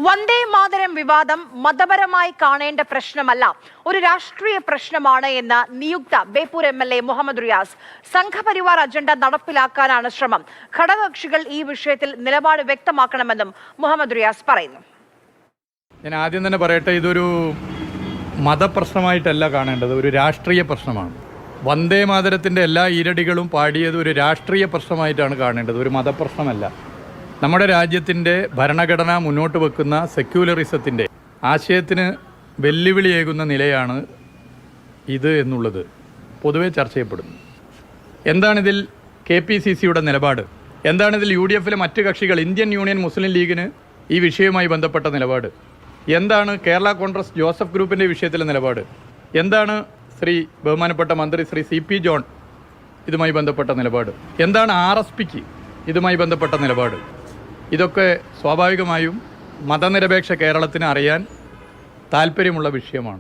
വന്ദേ മാതരം വിവാദം മതപരമായി കാണേണ്ട പ്രശ്നമല്ല, ഒരു രാഷ്ട്രീയ പ്രശ്നമാണ് എന്ന് നിയുക്ത ബേപ്പൂർ MLA മുഹമ്മദ് റിയാസ്. സംഘപരിവാർ അജണ്ട നടപ്പിലാക്കാനാണ് ശ്രമം. ഘടകകക്ഷികൾ ഈ വിഷയത്തിൽ നിലപാട് വ്യക്തമാക്കണമെന്നും മുഹമ്മദ് റിയാസ് പറയുന്നു. ഞാൻ ആദ്യം തന്നെ പറയട്ടെ, ഇതൊരു മതപ്രശ്നമായിട്ടല്ല കാണേണ്ടത്, ഒരു രാഷ്ട്രീയ പ്രശ്നമാണ്. വന്ദേ മാതരത്തിൻ്റെ എല്ലാ ഈരടികളും പാടിയത് ഒരു രാഷ്ട്രീയ പ്രശ്നമായിട്ടാണ് കാണേണ്ടത്, ഒരു മതപ്രശ്നമല്ല. നമ്മുടെ രാജ്യത്തിൻ്റെ ഭരണഘടന മുന്നോട്ട് വെക്കുന്ന സെക്യുലറിസത്തിൻ്റെ ആശയത്തിന് വെല്ലുവിളിയേകുന്ന നിലയാണ് ഇത് എന്നുള്ളത് പൊതുവെ ചർച്ച ചെയ്യപ്പെടുന്നു. എന്താണിതിൽ KPCCയുടെ നിലപാട്? എന്താണിതിൽ UDFലെ മറ്റ് കക്ഷികൾ, ഇന്ത്യൻ യൂണിയൻ മുസ്ലിം ലീഗിന് ഈ വിഷയവുമായി ബന്ധപ്പെട്ട നിലപാട് എന്താണ്? കേരള കോൺഗ്രസ് ജോസഫ് ഗ്രൂപ്പിൻ്റെ വിഷയത്തിലെ നിലപാട് എന്താണ്? ബഹുമാനപ്പെട്ട മന്ത്രി ശ്രീ CP ജോൺ ഇതുമായി ബന്ധപ്പെട്ട നിലപാട് എന്താണ്? RSPക്ക് ഇതുമായി ബന്ധപ്പെട്ട നിലപാട്? ഇതൊക്കെ സ്വാഭാവികമായും മതനിരപേക്ഷ കേരളത്തിന് അറിയാൻ താല്പര്യമുള്ള വിഷയമാണ്.